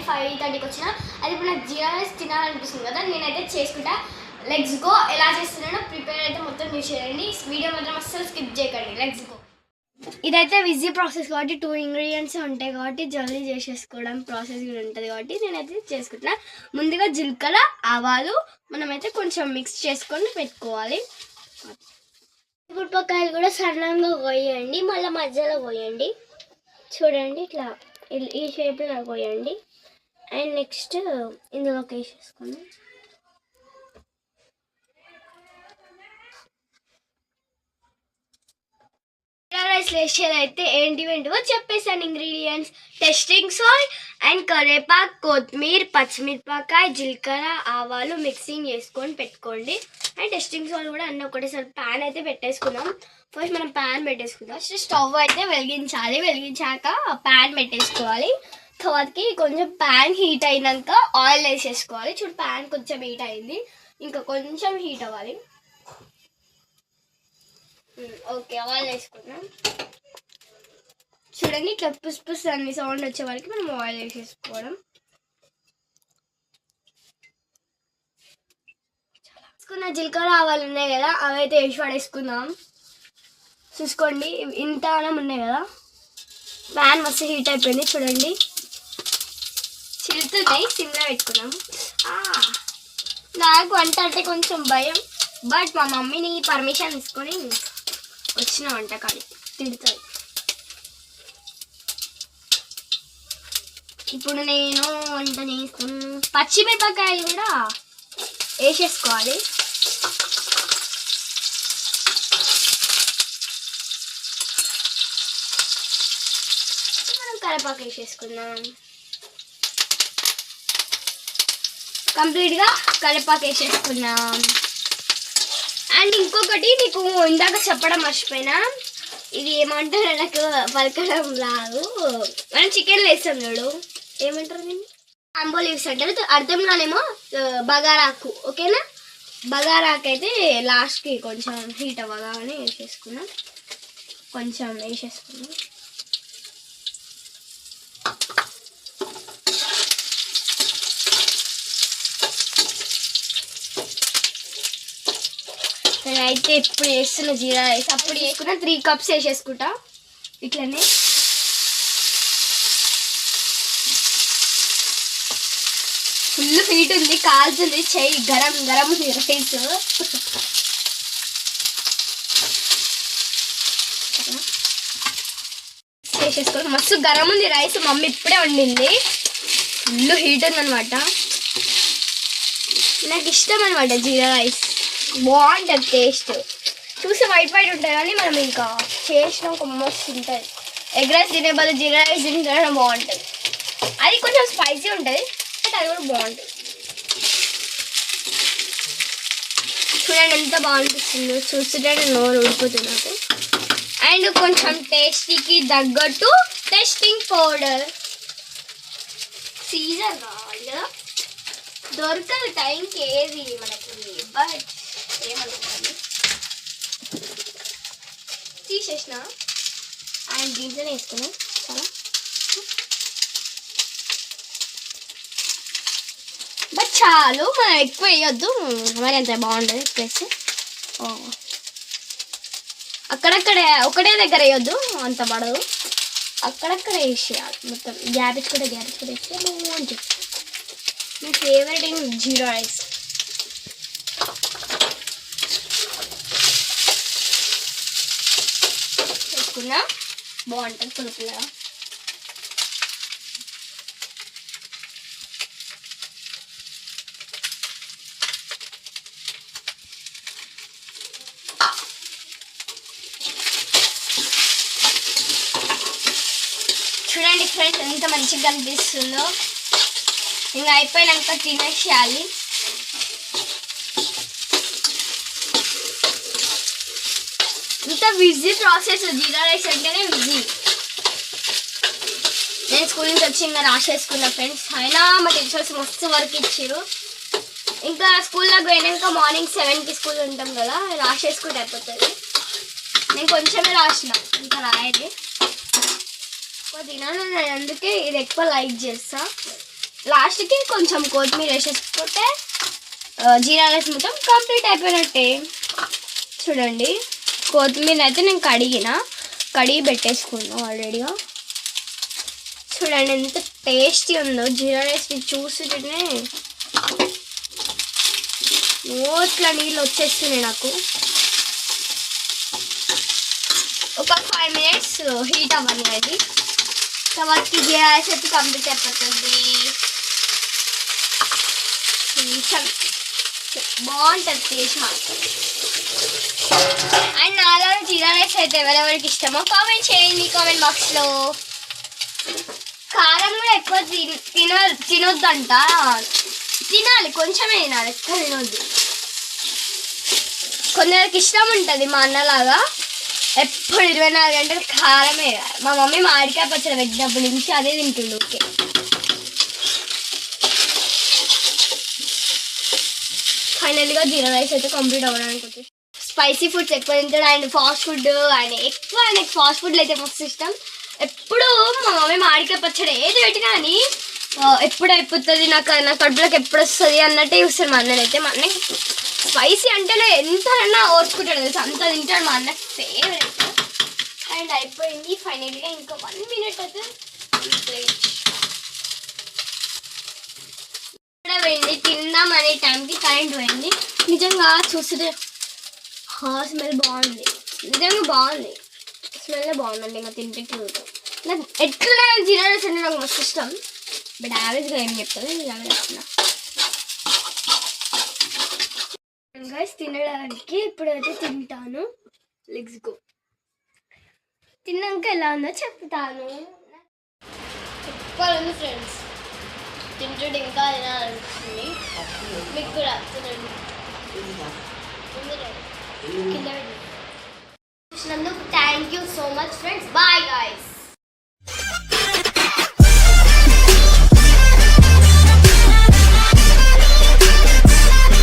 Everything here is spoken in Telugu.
5:30కి వచ్చిన. అది ఇప్పుడు నాకు జీరా రైస్ తినాలనిపిస్తుంది కదా, నేనైతే చేసుకుంటా. Let's go. ఎలా చేస్తున్నానో ప్రిపేర్ అయితే మొత్తం చూసేయండి. వీడియో మాత్రం అస్సలు స్కిప్ చేయకండి. Let's go. ఇదైతే ఈజీ ప్రాసెస్ కాబట్టి 2 ఇంగ్రీడియంట్స్ ఉంటాయి కాబట్టి జల్దీ చేసేసుకోవడం ప్రాసెస్ కూడా ఉంటుంది కాబట్టి నేనైతే చేసుకుంటున్నా. ముందుగా జీలకర్ర, ఆవాలు మనమైతే కొంచెం మిక్స్ చేసుకొని పెట్టుకోవాలి. ఉల్లిపాయలు కూడా సన్నంగా కోయండి, మళ్ళీ మధ్యలో కోయండి. చూడండి ఇట్లా ఈ షేప్లో కోయండి. అండ్ నెక్స్ట్ ఇందులోకి వేసేసుకోండి. రైస్ వేసేదైతే ఏంటివో చెప్పేసాను. ఇంగ్రీడియంట్స్ టెస్టింగ్ సాల్ట్ అండ్ కరివేపాకు, కొత్తిమీర, పచ్చిమిరపకాయ, జీలకర్ర, ఆవాలు మిక్సింగ్ చేసుకొని పెట్టుకోండి. అండ్ టెస్టింగ్ సాల్ట్ కూడా అన్నీ ఒకటేసారి ప్యాన్ అయితే పెట్టేసుకుందాం. ఫస్ట్ మనం ప్యాన్ పెట్టేసుకుందాం. ఫస్ట్ స్టవ్ అయితే వెలిగించాలి. వెలిగించాక ప్యాన్ పెట్టేసుకోవాలి. తర్వాతకి కొంచెం ప్యాన్ హీట్ అయినాక ఆయిల్ వేసేసుకోవాలి. చూడు ప్యాన్ కొంచెం హీట్ అయింది, ఇంకా కొంచెం హీట్ అవ్వాలి. ఓకే, ఆయిల్ వేసుకున్నాం. చూడండి ఇట్లా పుస్ పుస్ అన్ని సౌండ్ వచ్చే వరకు మనం ఆయిల్ వేసేసుకోవడం. వేసుకున్న జీలకర్ర ఆవాలు ఉన్నాయి కదా, అవి అయితే వేసి పడేసుకుందాం. చూసుకోండి ఇంత ఉన్నాయి కదా. ప్యాన్ మస్తు హీట్ అయిపోయింది చూడండి, చిలుతున్నాయి. సిమ్లో పెట్టుకున్నాం. నాకు వంట అంటే కొంచెం భయం, బట్ మా మమ్మీని పర్మిషన్ తీసుకొని వచ్చిన వంటకాడి తిడుతుంది. ఇప్పుడు నేను వంట చేస్తాను. పచ్చిమిరపకాయలు కూడా వేసేసుకోవాలి. మనం కరివేపాకు వేసేసుకుందాం. కంప్లీట్గా కరివేపాకు వేసేసుకున్నాం. అండ్ ఇంకొకటి నీకు ఇందాక చెప్పడం మర్చిపోయినా, ఇది ఏమంటారు నాకు పలకడం రాదు. మనం చికెన్లో వేస్తాం చూడు, ఏమంటారు దీన్ని? ఆంబో లీవ్స్ అంటారు. అర్థంలోనేమో బగారాకు. ఓకేనా? బగారాకు అయితే లాస్ట్కి కొంచెం హీట్ అవ్వగానే వేసేసుకున్నాం. కొంచెం వేసేసుకున్నాం. నేనైతే ఇప్పుడు వేస్తున్న జీరా రైస్. అప్పుడు వేసుకున్న 3 కప్స్ వేసేసుకుంటా. ఇట్లనే ఫుల్ హీట్ ఉంది, కాల్చుంది చెయ్యి, గరం గరం ఉంది రైస్. వేసేసుకోండి. మస్తు గరం ఉంది రైస్. మమ్మీ ఇప్పుడే వండింది. ఫుల్ హీట్ ఉందనమాట. నాకు ఇష్టం అనమాట జీరా రైస్. బాగుంటుంది టేస్ట్. చూసి వైట్ వైట్ ఉంటుంది కానీ మనం ఇంకా చేసిన ఒక మస్తు ఉంటుంది. ఎగ్ రైస్ తినే బదులు జీరా రైస్ తినడం బాగుంటుంది. అది కొంచెం స్పైసీ ఉంటుంది, బట్ అది కూడా బాగుంటుంది. చూడండి ఎంత బాగుంటుందో. చూస్తుంటే నోరు ఊడిపోతుంది నాకు. అండ్ కొంచెం టేస్టీకి తగ్గట్టు టేస్టింగ్ పౌడర్. సీజన్ కావాలి కదా, దొరకదు టైంకి ఏది మనకి, బట్ ఏమనుకోండి తీసేసిన. అండ్ దీంట్లోనే వేసుకున్నాం. చాలా బట్ చాలు, మనం ఎక్కువ వేయొద్దు, మరి అంత బాగుంటుంది ఎక్కువ వేస్తే. అక్కడక్కడే ఒకటే దగ్గర వేయొద్దు, అంత పడదు. అక్కడక్కడ వేసేయాలి మొత్తం. గ్యాప్ ఇచ్చుకుంటే వేస్తే బాగుంటుంది. మీ ఫేవరెట్ ఏం జీరా రైస్. వేసుకున్నా బాగుంటుంది పులుపులా. చూడండి ఫ్రెండ్స్ ఎంత మంచిగా కనిపిస్తుందో. ఇంకా అయిపోయినాక తినేసేయాలి. ఇంత ఈజీ ప్రాసెస్. జీరా రైస్ అంటేనే ఈజీ. నేను స్కూల్ నుంచి వచ్చి ఇంకా రాసేసుకున్నా ఫ్రెండ్స్. అయినా మా టీచర్స్ మస్తు వర్క్ ఇచ్చారు. ఇంకా స్కూల్లోకి పోయినాక మార్నింగ్ 7కి స్కూల్ ఉంటాం కదా, రాసేసుకుంటే అయిపోతుంది. నేను కొంచెమే రాసిన, ఇంకా రాయలే. తినాను, అందుకే ఇది ఎక్కువ లైక్ చేస్తా. లాస్ట్కి కొంచెం కొత్తిమీర వేసేసుకుంటే జీరా రైస్ మొత్తం కంప్లీట్ అయిపోయినట్టే. చూడండి, కొత్తిమీర అయితే నేను కడిగి పెట్టేసుకున్నాను ఆల్రెడీగా. చూడండి ఎంత టేస్టీ ఉందో జీరా రైస్. చూస్తుంటేనే నోట్ల నీళ్ళు వచ్చేస్తున్నాయి నాకు. ఒక 5 minutes హీట్ అవ్వాలి అది. తర్వాతకి జీరా రైస్ అయితే కంప్లీట్ అయిపోతుంది. బాగుంటుంది టేస్ట్ మాత్రం. అండ్ నాలో జీరా రైస్ అయితే ఎవరెవరికి ఇష్టమో కామెంట్ చేయండి కామెంట్ బాక్స్లో. కారం కూడా ఎక్కువ తినొద్దంట. తినాలి, కొంచెమే తినాలి, ఎక్కువ తినొద్దు. కొందరికి ఇష్టం ఉంటుంది మా అన్నలాగా ఎప్పుడు 24 గంటలు కారమే. మా మమ్మీ మామిడికాయ పచ్చడి పెట్టినప్పటి నుంచి అదే తింటుండు. ఓకే, ఫైనల్గా జీరా రైస్ అయితే కంప్లీట్ అవ్వడానికి వచ్చేసి. స్పైసీ ఫుడ్స్ ఎక్కువ తింటాడు అండ్ ఫాస్ట్ ఫుడ్ ఆయనకి ఫాస్ట్ ఫుడ్లు అయితే మస్తు ఇష్టం. ఎప్పుడు మా మమ్మీ మామిడికాయ పచ్చడి ఏది పెట్టినా అని ఎప్పుడు అయిపోతుంది నా కడుపులోకి ఎప్పుడు వస్తుంది అన్నట్టే చూస్తాడు మా అన్ననైతే. మా అన్నకి స్పైసీ అంటేనే ఎంతైనా ఓర్చుకుంటాడు తెలుసు, అంత తింటాడు మా అన్నకి ఫేవరెట్. అండ్ అయిపోయింది ఫైనల్గా. ఇంకా 1 minute అయితే పోయింది. తిందామనే టైంకి కరెంట్ పోయింది. నిజంగా చూస్తుంటే స్మెల్ బాగుంది, నిజంగా బాగుంది, స్మెల్ బాగుందండి. ఇంకా తింటే నాకు ఎట్లా జీరా రైస్ అంటే నాకు మస్తు ఇష్టం. బట్ యావరేజ్గా ఏం చెప్తుంది, యావరేజ్ గైస్. తినడానికి ఇప్పుడైతే తింటాను. Let's go. తిన్నాక ఎలా ఉందో చెప్తాను. సూపర్ ఉంది ఫ్రెండ్స్. తింటుంటే ఇంకా తినాలనిపిస్తుంది. మీకు కూడా తినండి. కింద చూసినందుకు thank you so much friends. Bye guys.